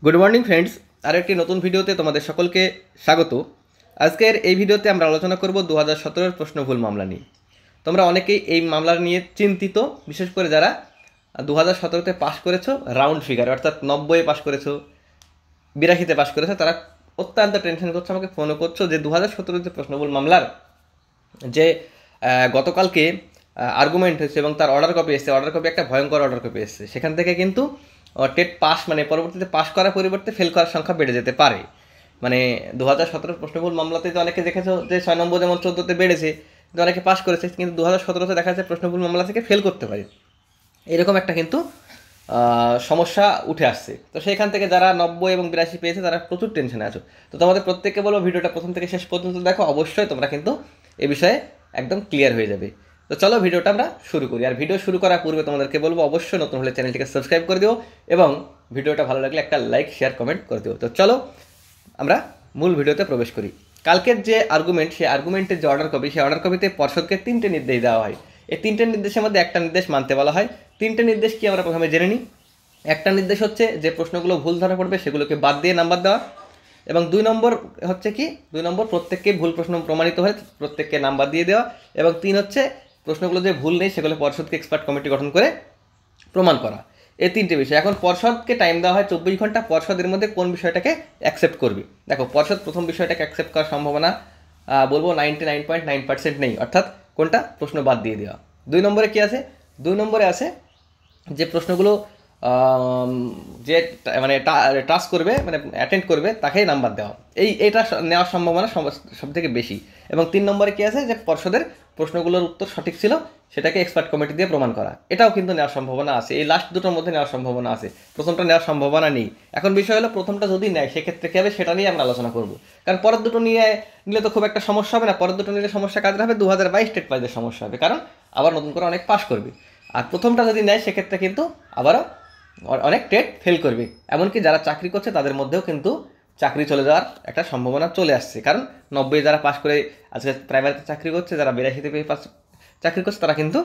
Good morning friends, আর একটি নতুন ভিডিওতে তোমাদের সকলকে স্বাগত। আজকের এই ভিডিওতে আমরা আলোচনা করব 2017 প্রশ্নভুল মামলা নিয়ে। তোমরা অনেকেই এই মামলা নিয়ে চিন্তিত, বিশেষ করে যারা 2017-তে পাশ করেছো রাউন্ড ফিগার, অর্থাৎ 90-এ পাশ করেছো, 82-তে পাশ করেছো, তারা অত্যন্ত টেনশন করছো, আমাকে ফোনও করছো যে 2017-তে প্রশ্নভুল মামলার যে গতকালকে আর্গুমেন্ট হয়েছে এবং তার অর্ডার কপি এসেছে, অর্ডার কপি একটা ভয়ঙ্কর অর্ডার কপি এসেছে, সেখান থেকে কিন্তু টেট পাস মানে পরবর্তীতে পাস করার পরিবর্তে ফেল করার সংখ্যা বেড়ে যেতে পারে। মানে 2017 প্রশ্নভুল মামলাতে তো অনেকে দেখেছো যে 6 নম্বর যেমন 14-তে বেড়েছে, কিন্তু অনেকে পাস করেছে, কিন্তু 2017-তে দেখা যাচ্ছে প্রশ্নভুল মামলা থেকে ফেল করতে পারে, এরকম একটা কিন্তু সমস্যা উঠে আসছে। তো সেখান থেকে যারা 90 এবং 82 পেয়েছে তারা প্রচুর টেনশনে আছো। তো তোমাদের প্রত্যেককে বলবো ভিডিওটা প্রথম থেকে শেষ পর্যন্ত দেখো, অবশ্যই তোমরা কিন্তু এ বিষয়ে একদম ক্লিয়ার হয়ে যাবে। তো চলো ভিডিওটা আমরা শুরু করি। আর ভিডিও শুরু করার পূর্বে তোমাদেরকে বলবো অবশ্যই নতুন হলে চ্যানেলটিকে সাবস্ক্রাইব করে দিও এবং ভিডিওটা ভালো লাগলে একটা লাইক শেয়ার কমেন্ট করে দিও। তো চলো আমরা মূল ভিডিওতে প্রবেশ করি। কালকের যে আর্গুমেন্ট, সেই আর্গুমেন্টের যে অর্ডার কপি, সেই অর্ডার কপিতে পর্ষদকে 3টে নির্দেশ দেওয়া হয়। এই 3টে নির্দেশের মধ্যে একটা নির্দেশ মানতে বলা হয়। 3টে নির্দেশ কি আমরা প্রথমে জেনে নিই। একটা নির্দেশ হচ্ছে যে প্রশ্নগুলো ভুল ধরা পড়বে সেগুলোকে বাদ দিয়ে নাম্বার দেওয়া, এবং 2 নম্বর হচ্ছে কি, 2 নম্বর প্রত্যেককে ভুল প্রশ্ন প্রমাণিত হয়ে প্রত্যেককে নাম্বার দিয়ে দেওয়া, এবং 3 হচ্ছে প্রশ্নগুলো যে ভুল নেই সেগুলো পর্ষদকে এক্সপার্ট কমিটি গঠন করে প্রমাণ করা। এই 3টে বিষয়। এখন পর্ষদকে টাইম দেওয়া হয় 24 ঘন্টা। পর্ষদের মধ্যে কোন বিষয়টাকে অ্যাকসেপ্ট করবে। দেখো, পর্ষদ প্রথম বিষয়টাকে অ্যাকসেপ্ট করার সম্ভাবনা বলবো 99.9% নেই, অর্থাৎ কোনটা, প্রশ্ন বাদ দিয়ে দেওয়া। 2 নম্বরে কি আছে, 2 নম্বরে আছে যে প্রশ্নগুলো যে মানে টাস্ক করবে, মানে অ্যাটেন্ড করবে, তাকেই নাম্বার দেওয়া, এইটা নেওয়ার সম্ভাবনা সব থেকে বেশি। এবং 3 নম্বরে কী আছে, যে পর্ষদের প্রশ্নগুলোর উত্তর সঠিক ছিল সেটাকে এক্সপার্ট কমিটি দিয়ে প্রমাণ করা, এটাও কিন্তু নেওয়ার সম্ভাবনা আছে। এই লাস্ট দুটোর মধ্যে নেওয়ার সম্ভাবনা আছে, প্রথমটা নেওয়ার সম্ভাবনা নেই। এখন বিষয় হলো প্রথমটা যদি নেয় সেক্ষেত্রে কী হবে সেটা নিয়ে আমরা আলোচনা করব। কারণ পরের দুটো নিলে তো খুব একটা সমস্যা হবে না। পরের দুটো নিলে সমস্যা কাজে হবে 2022 স্টেট পাইদের সমস্যা হবে, কারণ আবার নতুন করে অনেক পাস করবে। আর প্রথমটা যদি নেয় সেক্ষেত্রে কিন্তু আবারও অনেক টেট ফেল করবে। এমনকি যারা চাকরি করছে তাদের মধ্যেও কিন্তু চাকরি চলে যাওয়ার একটা সম্ভাবনা চলে আসছে, কারণ 90 যারা পাস করে আজকে প্রাইমারিতে চাকরি করছে, যারা 82-তে পেয়ে চাকরি করছে, তারা কিন্তু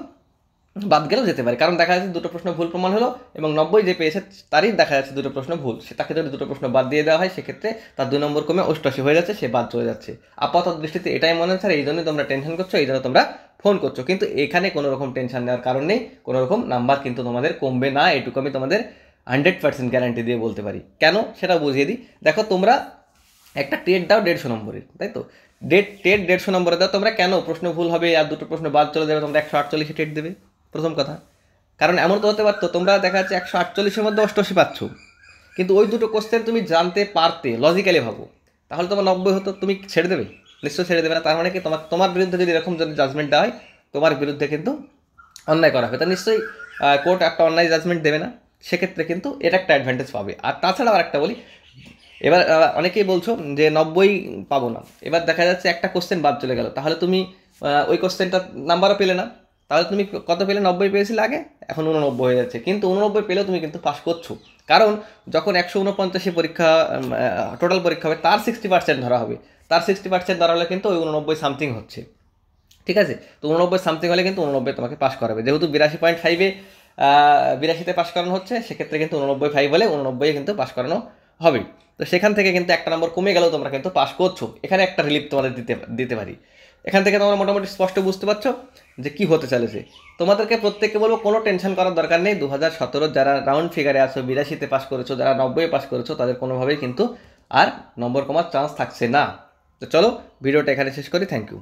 বাদ গেলেও যেতে পারে। কারণ দেখা যাচ্ছে দুটো প্রশ্ন ভুল প্রমাণ হলো এবং 90 যে পেয়েছে তারই দেখা যাচ্ছে দুটো প্রশ্ন ভুল, তাকে যদি দুটো প্রশ্ন বাদ দিয়ে দেওয়া হয় সেক্ষেত্রে তার 2 নম্বর কমে 88 হয়ে যাচ্ছে, সে বাদ চলে যাচ্ছে। আপাতত দৃষ্টিতে এটাই মনে হচ্ছে, আর এই জন্যই তোমরা টেনশন করছো, এই জন্য তোমরা ফোন করছো। কিন্তু এখানে কোনো রকম টেনশন নেওয়ার কারণ নেই, কোনো রকম নাম্বার কিন্তু তোমাদের কমবে না, এটুকু আমি তোমাদের 100% গ্যারান্টি দিয়ে বলতে পারি। কেন সেটা বুঝিয়ে দিই। দেখো, তোমরা একটা টেট দাও 150 নম্বরের, তাই তো, টেট 150 নম্বরে দাও, তোমরা কেন প্রশ্ন ভুল হবে আর দুটো প্রশ্ন বাদ চলে যাবে তোমরা 148 টেট দেবে? প্রথম কথা, কারণ এমন তো হতে পারতো তোমরা দেখা যাচ্ছে 148-এর মধ্যে 88 পাচ্ছ, কিন্তু ওই দুটো কোশ্চেন তুমি জানতে পারতে, লজিক্যালি ভাবো, তাহলে তোমার 90 হতো, তুমি ছেড়ে দেবে? নিশ্চয়ই ছেড়ে দেবে না। তার মানে কি, তোমার বিরুদ্ধে যদি এরকম যদি জাজমেন্ট দেওয়া হয়, তোমার বিরুদ্ধে কিন্তু অন্যায় করা হবে, তা নিশ্চয়ই কোর্ট একটা অন্যায় জাজমেন্ট দেবে না। সেক্ষেত্রে কিন্তু এটা একটা অ্যাডভান্টেজ পাবে। আর তাছাড়াও আরেকটা বলি, এবার অনেকেই বলছো যে 90 পাবো না, এবার দেখা যাচ্ছে একটা কোশ্চেন বাদ চলে গেল, তাহলে তুমি ওই কোশ্চেনটা নাম্বারও পেলে না, তাহলে তুমি কত পেলে? 90 পেয়েছিলে আগে, এখন 89 হয়ে যাচ্ছে। কিন্তু 89 পেলেও তুমি কিন্তু পাস করছো, কারণ যখন 149 পরীক্ষা টোটাল পরীক্ষা হবে তার 60% ধরা হবে, তার 60% ধরা হলে কিন্তু ওই 89 সামথিং হচ্ছে, ঠিক আছে? তো 89 সামথিং হলে কিন্তু 89 তোমাকে পাস করাবে, যেহেতু 82.5-এ 82-তে পাস করানো হচ্ছে, সেক্ষেত্রে কিন্তু 89.5 হলে 89 কিন্তু পাস করানো হবে। তো সেখান থেকে কিন্তু একটা নম্বর কমে গেলেও তোমরা কিন্তু পাস করছো, এখানে একটা রিলিফ তোমাদের দিতে পারি। এখান থেকে তোমরা মোটামুটি স্পষ্ট বুঝতে পারছো যে কী হতে চলেছে। তোমাদেরকে প্রত্যেককে বলবো কোনো টেনশন করার দরকার নেই। 2017 যারা রাউন্ড ফিগারে আছো, 82-তে পাস করেছো, যারা 90-এ পাস করেছো, তাদের কোনোভাবেই কিন্তু আর নম্বর কমার চান্স থাকছে না। তো চলো ভিডিওটা এখানে শেষ করি। Thank you.